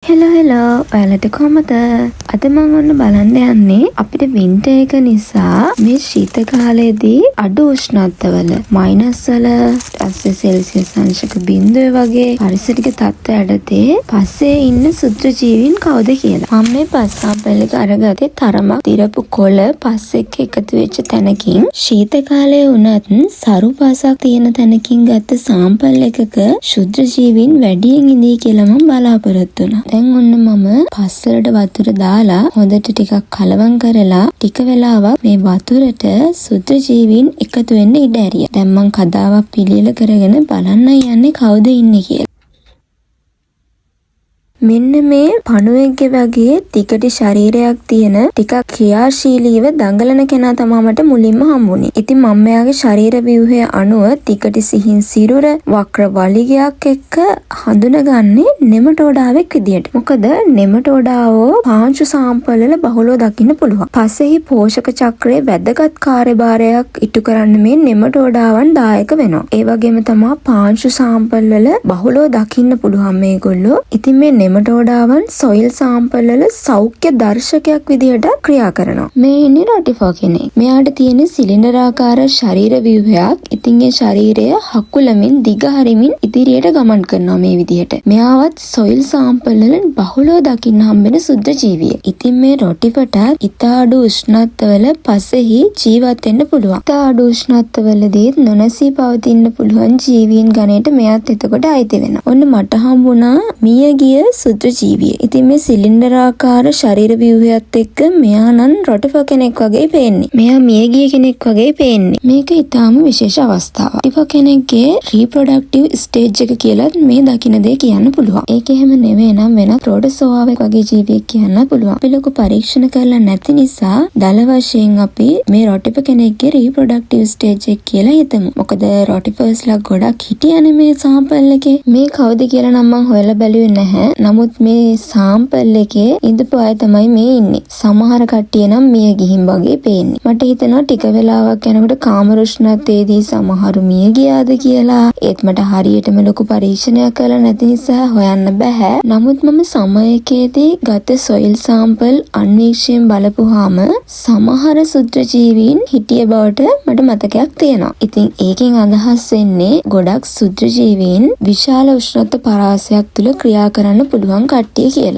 Hello ඔයාලට කොහමද? අද මම ඔන්න බලන්න යන්නේ අපිට වින්ටර් එක නිසා මේ ශීත කාලයේදී අඩු උෂ්ණත්වවල මයිනස් වල ඩිග්‍රී සෙල්සියස් අංශක 0 වගේ පරිසරික තත්ත්ව යටතේ පස්සේ ඉන්න සුත්‍ර ජීවීන් කවුද කියලා. මම මේ පස් සාම්පල් එක අරගත්තේ තරමක් දිරපු කොළ පස් එක්ක එකතු වෙච්ච තැනකින් ශීත කාලයේ වුණත් සරු පසක් තියෙන තැනකින් ගත්ත සාම්පල් එකක ශුද්‍ර ජීවීන් වැඩියෙන් ඉඳී කියලා මම බලාපොරොත්තු වුණා. දැන් ඔන්න මම පස්සලට වතුර දාලා හොඳට ටිකක් කලවම් කරලා ටික වෙලාවක් මේ වතුරට සුද්‍ර ජීවීන් එකතු වෙන්න ඉඩ ඇරියා. දැන් මං කදාවක් පිළියෙල කරගෙන බලන්න යන්නේ කවුද ඉන්නේ කියලා. මෙන්න මේ පණුවෙක්ගේ වගේ දිගට ශරීරයක් තියෙන ටිකක් ක්‍රියාශීලීව දඟලන කෙනා තමයි මට මුලින්ම හම්බුනේ. ඉතින් මම මෙයාගේ ශරීර ව්‍යුහය අනුව දිගට සිහින් සිරුර වක්‍ර වලිගයක් එක්ක හඳුනගන්නේ නෙමටෝඩාවෙක් විදියට. මොකද නෙමටෝඩාවෝ පාංශු සාම්පල් වල බහුලව දකින්න පුළුවන්. පස්සෙහි පෝෂක චක්‍රයේ වැදගත් කාර්යභාරයක් ඉටු කරන්න මේ නෙමටෝඩාවන් දායක වෙනවා. ඒ වගේම තමයි පාංශු සාම්පල් වල බහුලව දකින්න පුළුවන් මේගොල්ලෝ. ඉතින් මේ නෙමටෝඩාවන් සොයිල් සාම්පල් වල සෞඛ්‍ය දර්ශකයක් විදිහට ක්‍රියා කරනවා. මේ ඉන්නේ රොටිෆෝ කෙනෙක්. මෙයාට තියෙන සිලින්ඩරාකාර ශරීර ව්‍යුහයක්. ඉතින් ඒ ශරීරය හකුලමින් දිග හරිමින් ඉදිරියට ගමන් කරනවා මේ විදිහට. මෙයාවත් සොයිල් සාම්පල් වල බහුලව දකින්න හම්බෙන සුද්ධ ජීවියෙක්. ඉතින් මේ රොටිෆට ඉතා අඩු උෂ්ණත්වවල පසෙහි ජීවත් වෙන්න පුළුවන්. ඉතා අඩු උෂ්ණත්වවලදී නොනැසී පවතින්න පුළුවන් ජීවීන් ගණයට මෙයාත් එතකොට අයිති වෙනවා. ඔන්න මට හම්බුණා මියගිය සුද්‍ර ජීවිය. ඉතින් මේ සිලින්ඩරාකාර ශරීර ව්‍යුහයත් එක්ක මෙයා නම් රොටිෆෝ කෙනෙක් වගේ පේන්නේ. මෙයා මියගිය කෙනෙක් වගේ පේන්නේ. මේක ඊටාම විශේෂ අවස්ථාවක්. රොටිෆෝ කෙනෙක්ගේ රීප්‍රොඩක්ටිව් ස්ටේජ් එක කියලා මේ දකින්න දේ කියන්න පුළුවන්. ඒක එහෙම නෙවෙයි නම් වෙනත් ප්‍රෝටෝසෝවාවෙක් වගේ ජීවියෙක් කියන්න පුළුවන්. අපි ලොකු පරීක්ෂණ කරලා නැති නිසා දල වශයෙන් අපි මේ රොටිෆෝ කෙනෙක්ගේ රීප්‍රොඩක්ටිව් ස්ටේජ් එක කියලා හිතමු. මොකද රොටිෆර්ස්ලා ගොඩක් හිටියනේ මේ සාම්පල් එකේ. මේ කවුද කියලා නම් මම හොයලා බැලුවේ නැහැ. නමුත් මේ සාම්පල් එකේ ඉඳපු අය තමයි මේ ඉන්නේ. සමහර කට්ටිය නම් මිය ගිහින් වගේ පේන්නේ. මට හිතෙනවා ටික වෙලාවක් යනකොට කාමර උෂ්ණත්වයේදී සමහරු මිය ගියාද කියලා. ඒත් මට හරියටම ලොකු පරීක්ෂණයක් කරලා නැති නිසා හොයන්න බෑ. නමුත් මම සමයකදී ගත සොයිල් සාම්පල් අන්වීක්ෂයෙන් බලපුවාම සමහර සුත්‍ර ජීවීන් හිටිය බවට මට මතකයක් තියෙනවා. ඉතින් ඒකෙන් අදහස් වෙන්නේ ගොඩක් සුත්‍ර ජීවීන් විශාල උෂ්ණත්ව පරාසයක් තුල ක්‍රියා කරන්න පුළුවන් කට්ටිය කියලා.